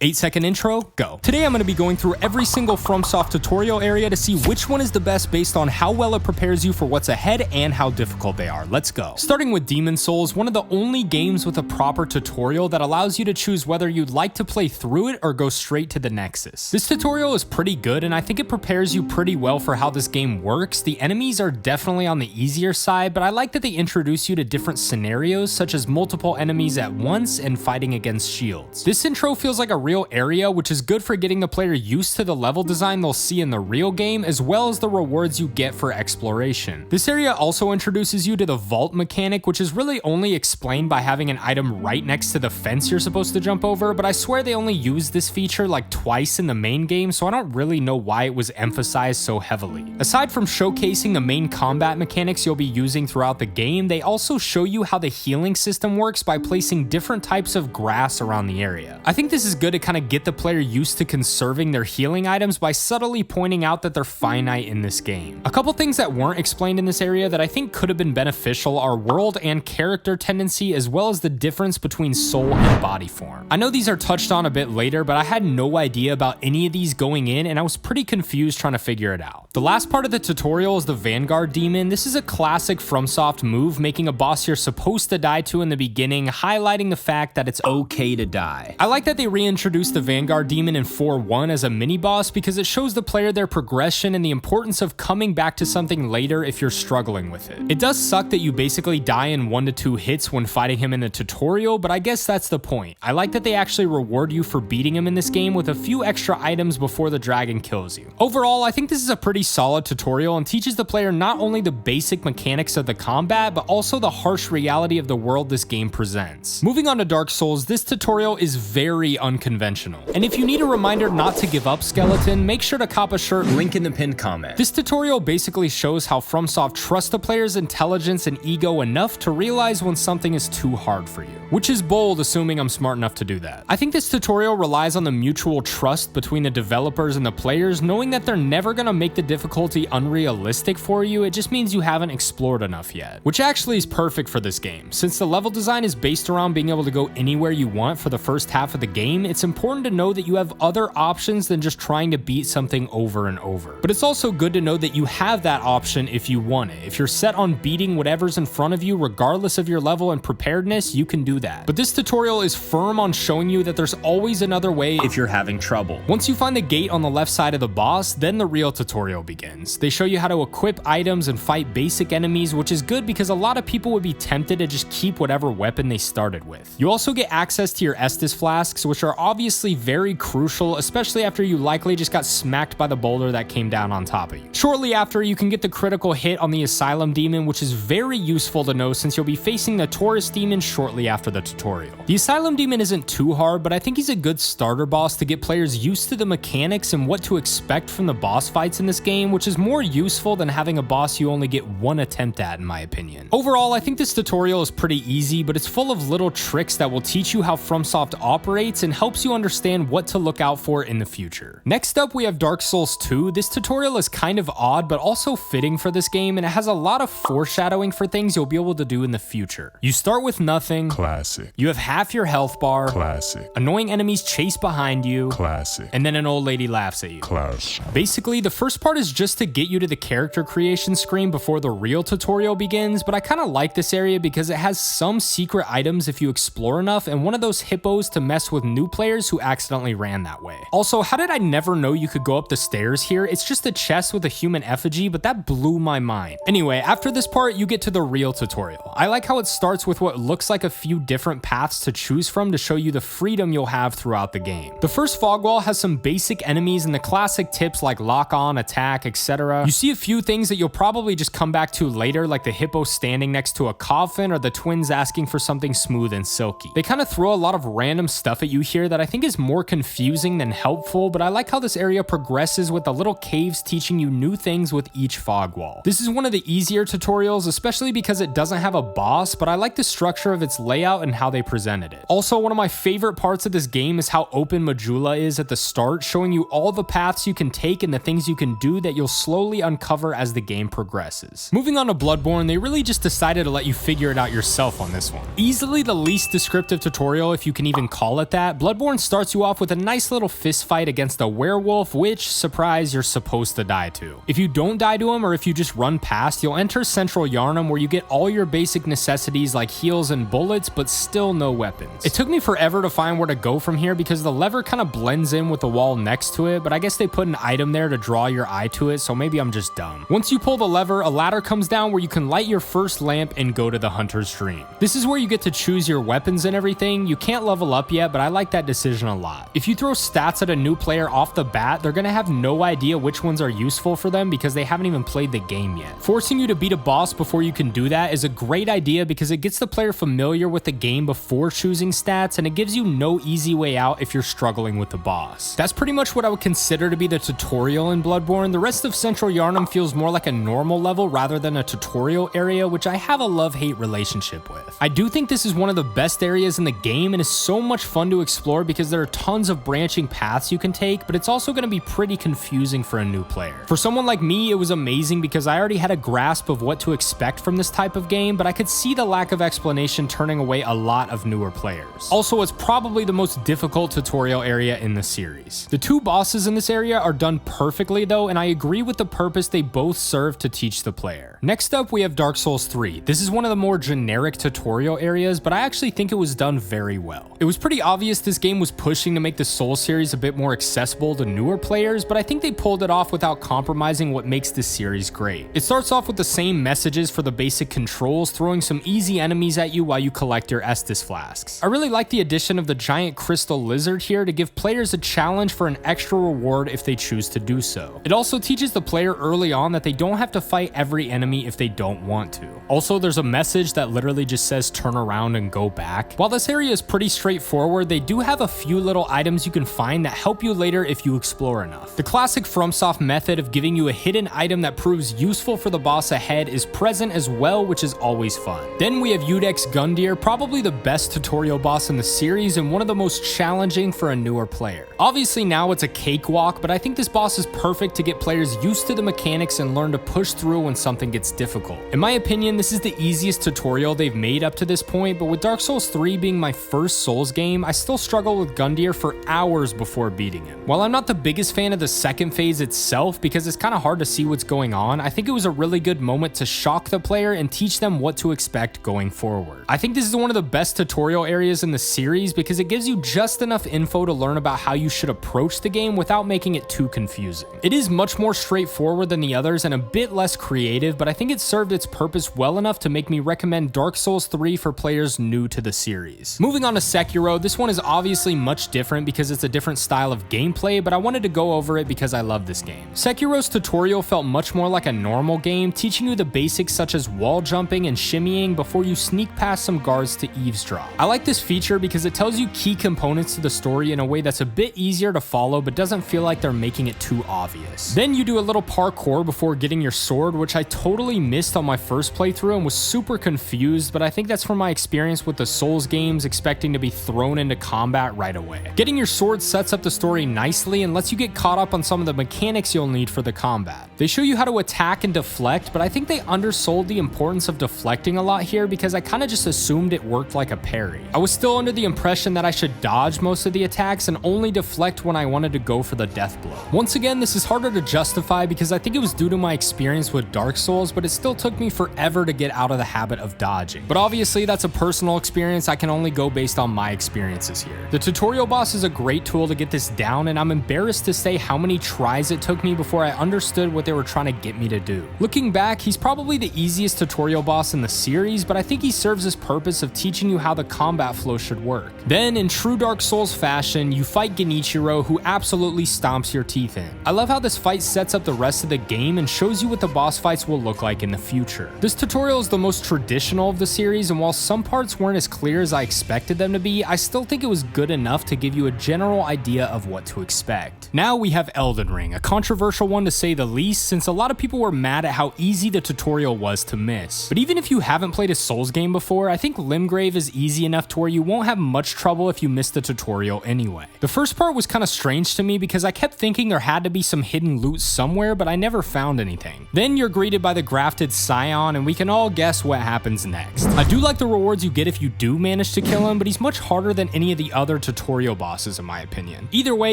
8-second intro, go. Today I'm going to be going through every single FromSoft tutorial area to see which one is the best based on how well it prepares you for what's ahead and how difficult they are. Let's go. Starting with Demon's Souls, one of the only games with a proper tutorial that allows you to choose whether you'd like to play through it or go straight to the Nexus. This tutorial is pretty good and I think it prepares you pretty well for how this game works. The enemies are definitely on the easier side, but I like that they introduce you to different scenarios such as multiple enemies at once and fighting against shields. This intro feels like a real area, which is good for getting the player used to the level design they'll see in the real game, as well as the rewards you get for exploration. This area also introduces you to the vault mechanic, which is really only explained by having an item right next to the fence you're supposed to jump over, but I swear they only used this feature like twice in the main game, so I don't really know why it was emphasized so heavily. Aside from showcasing the main combat mechanics you'll be using throughout the game, they also show you how the healing system works by placing different types of grass around the area. I think this is good to kind of get the player used to conserving their healing items by subtly pointing out that they're finite in this game. A couple things that weren't explained in this area that I think could have been beneficial are world and character tendency, as well as the difference between soul and body form. I know these are touched on a bit later, but I had no idea about any of these going in and I was pretty confused trying to figure it out. The last part of the tutorial is the Vanguard Demon. This is a classic FromSoft move, making a boss you're supposed to die to in the beginning, highlighting the fact that it's okay to die. I like that they reintroduced the Vanguard Demon in 4.1 as a mini-boss because it shows the player their progression and the importance of coming back to something later if you're struggling with it. It does suck that you basically die in 1 to 2 hits when fighting him in the tutorial, but I guess that's the point. I like that they actually reward you for beating him in this game with a few extra items before the dragon kills you. Overall, I think this is a pretty solid tutorial and teaches the player not only the basic mechanics of the combat, but also the harsh reality of the world this game presents. Moving on to Dark Souls, this tutorial is very unconventional. And if you need a reminder not to give up, Skeleton, make sure to cop a shirt, link in the pinned comment. This tutorial basically shows how FromSoft trusts the player's intelligence and ego enough to realize when something is too hard for you, which is bold assuming I'm smart enough to do that. I think this tutorial relies on the mutual trust between the developers and the players, knowing that they're never gonna make the difficulty unrealistic for you. It just means you haven't explored enough yet, which actually is perfect for this game. Since the level design is based around being able to go anywhere you want for the first half of the game, it's important to know that you have other options than just trying to beat something over and over. But it's also good to know that you have that option if you want it. If you're set on beating whatever's in front of you, regardless of your level and preparedness, you can do that. But this tutorial is firm on showing you that there's always another way if you're having trouble. Once you find the gate on the left side of the boss, then the real tutorial begins. They show you how to equip items and fight basic enemies, which is good because a lot of people would be tempted to just keep whatever weapon they started with. You also get access to your Estus flasks, which are obviously very crucial, especially after you likely just got smacked by the boulder that came down on top of you. Shortly after, you can get the critical hit on the Asylum Demon, which is very useful to know since you'll be facing the Taurus Demon shortly after the tutorial. The Asylum Demon isn't too hard, but I think he's a good starter boss to get players used to the mechanics and what to expect from the boss fights in this game, which is more useful than having a boss you only get one attempt at, in my opinion. Overall, I think this tutorial is pretty easy, but it's full of little tricks that will teach you how FromSoft operates and helps you understand what to look out for in the future. Next up, we have Dark Souls 2. This tutorial is kind of odd, but also fitting for this game, and it has a lot of foreshadowing for things you'll be able to do in the future. You start with nothing. Classic. You have half your health bar. Classic. Annoying enemies chase behind you. Classic. And then an old lady laughs at you. Classic. Basically, the first part is just to get you to the character creation screen before the real tutorial begins, but I kind of like this area because it has some secret items if you explore enough, and one of those hippos to mess with new players who accidentally ran that way. Also, how did I never know you could go up the stairs here? It's just a chest with a human effigy, but that blew my mind. Anyway, after this part, you get to the real tutorial. I like how it starts with what looks like a few different paths to choose from to show you the freedom you'll have throughout the game. The first fog wall has some basic enemies and the classic tips like lock on, attack, etc. You see a few things that you'll probably just come back to later, like the hippo standing next to a coffin or the twins asking for something smooth and silky. They kind of throw a lot of random stuff at you here that I think is more confusing than helpful, but I like how this area progresses with the little caves teaching you new things with each fog wall. This is one of the easier tutorials, especially because it doesn't have a boss, but I like the structure of its layout and how they presented it. Also, one of my favorite parts of this game is how open Majula is at the start, showing you all the paths you can take and the things you can do that you'll slowly uncover as the game progresses. Moving on to Bloodborne, they really just decided to let you figure it out yourself on this one. Easily the least descriptive tutorial, if you can even call it that, Bloodborne Bloodborne starts you off with a nice little fist fight against a werewolf, which, surprise, you're supposed to die to. If you don't die to him, or if you just run past, you'll enter Central Yharnam, where you get all your basic necessities like heals and bullets, but still no weapons. It took me forever to find where to go from here because the lever kind of blends in with the wall next to it, but I guess they put an item there to draw your eye to it, so maybe I'm just dumb. Once you pull the lever, a ladder comes down where you can light your first lamp and go to the Hunter's Dream. This is where you get to choose your weapons and everything. You can't level up yet, but I like that decision a lot. If you throw stats at a new player off the bat, they're gonna have no idea which ones are useful for them because they haven't even played the game yet. Forcing you to beat a boss before you can do that is a great idea because it gets the player familiar with the game before choosing stats, and it gives you no easy way out if you're struggling with the boss. That's pretty much what I would consider to be the tutorial in Bloodborne. The rest of Central Yharnam feels more like a normal level rather than a tutorial area, which I have a love-hate relationship with. I do think this is one of the best areas in the game and is so much fun to explore because there are tons of branching paths you can take, but it's also going to be pretty confusing for a new player. For someone like me, it was amazing because I already had a grasp of what to expect from this type of game, but I could see the lack of explanation turning away a lot of newer players. Also, it's probably the most difficult tutorial area in the series. The two bosses in this area are done perfectly though, and I agree with the purpose they both serve to teach the player. Next up, we have Dark Souls 3. This is one of the more generic tutorial areas, but I actually think it was done very well. It was pretty obvious this game was pushing to make the Souls series a bit more accessible to newer players, but I think they pulled it off without compromising what makes this series great. It starts off with the same messages for the basic controls, throwing some easy enemies at you while you collect your Estus flasks. I really like the addition of the giant crystal lizard here to give players a challenge for an extra reward if they choose to do so. It also teaches the player early on that they don't have to fight every enemy if they don't want to. Also, there's a message that literally just says turn around and go back. While this area is pretty straightforward, they do have a few little items you can find that help you later if you explore enough. The classic FromSoft method of giving you a hidden item that proves useful for the boss ahead is present as well, which is always fun. Then we have Udex Gundyr, probably the best tutorial boss in the series and one of the most challenging for a newer player. Obviously now it's a cakewalk, but I think this boss is perfect to get players used to the mechanics and learn to push through when something gets difficult. In my opinion, this is the easiest tutorial they've made up to this point, but with Dark Souls 3 being my first Souls game, I still struggle with Gundyr for hours before beating him. While I'm not the biggest fan of the second phase itself because it's kind of hard to see what's going on, I think it was a really good moment to shock the player and teach them what to expect going forward. I think this is one of the best tutorial areas in the series because it gives you just enough info to learn about how you should approach the game without making it too confusing. It is much more straightforward than the others and a bit less creative, but I think it served its purpose well enough to make me recommend Dark Souls 3 for players new to the series. Moving on to Sekiro, this one is obviously much different because it's a different style of gameplay, but I wanted to go over it because I love this game. Sekiro's tutorial felt much more like a normal game, teaching you the basics such as wall jumping and shimmying before you sneak past some guards to eavesdrop. I like this feature because it tells you key components to the story in a way that's a bit easier to follow but doesn't feel like they're making it too obvious. Then you do a little parkour before getting your sword, which I totally missed on my first playthrough and was super confused, but I think that's from my experience with the Souls games expecting to be thrown into combat right away. Getting your sword sets up the story nicely and lets you get caught up on some of the mechanics you'll need for the combat. They show you how to attack and deflect, but I think they undersold the importance of deflecting a lot here because I kind of just assumed it worked like a parry. I was still under the impression that I should dodge most of the attacks and only deflect when I wanted to go for the death blow. Once again, this is harder to justify because I think it was due to my experience with Dark Souls, but it still took me forever to get out of the habit of dodging. But obviously that's a personal experience, I can only go based on my experiences here. The tutorial boss is a great tool to get this down, and I'm embarrassed to say how many tries it took me before I understood what they were trying to get me to do. Looking back, he's probably the easiest tutorial boss in the series, but I think he serves his purpose of teaching you how the combat flow should work. Then, in true Dark Souls fashion, you fight Genichiro, who absolutely stomps your teeth in. I love how this fight sets up the rest of the game and shows you what the boss fights will look like in the future. This tutorial is the most traditional of the series, and while some parts weren't as clear as I expected them to be, I still think it was good enough to give you a general idea of what to expect. Now we have Elden Ring, a controversial one to say the least, since a lot of people were mad at how easy the tutorial was to miss. But even if you haven't played a Souls game before, I think Limgrave is easy enough to where you won't have much trouble if you miss the tutorial anyway. The first part was kind of strange to me because I kept thinking there had to be some hidden loot somewhere, but I never found anything. Then you're greeted by the grafted Scion, and we can all guess what happens next. I do like the rewards you get if you do manage to kill him, but he's much harder than any of the other favorite tutorial bosses in my opinion. Either way,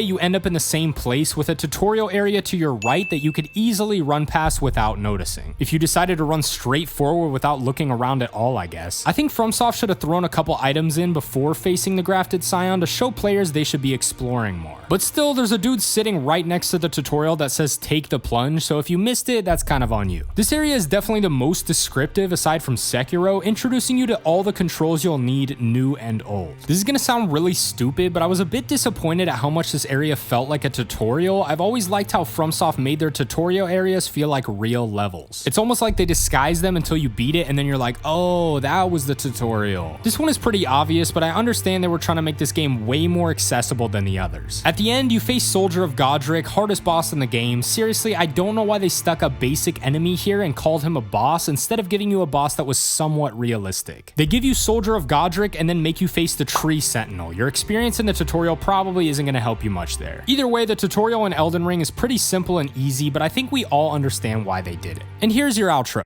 you end up in the same place with a tutorial area to your right that you could easily run past without noticing. If you decided to run straight forward without looking around at all, I guess. I think FromSoft should have thrown a couple items in before facing the grafted scion to show players they should be exploring more. But still, there's a dude sitting right next to the tutorial that says take the plunge, so if you missed it, that's kind of on you. This area is definitely the most descriptive aside from Sekiro, introducing you to all the controls you'll need, new and old. This is gonna sound really stupid, but I was a bit disappointed at how much this area felt like a tutorial. I've always liked how FromSoft made their tutorial areas feel like real levels. It's almost like they disguise them until you beat it and then you're like, oh, that was the tutorial. This one is pretty obvious, but I understand they were trying to make this game way more accessible than the others. At the end, you face Soldier of Godric, hardest boss in the game. Seriously, I don't know why they stuck a basic enemy here and called him a boss instead of giving you a boss that was somewhat realistic. They give you Soldier of Godric and then make you face the Tree Sentinel. Your experience in the tutorial probably isn't going to help you much there. Either way, the tutorial in Elden Ring is pretty simple and easy, but I think we all understand why they did it. And here's your outro.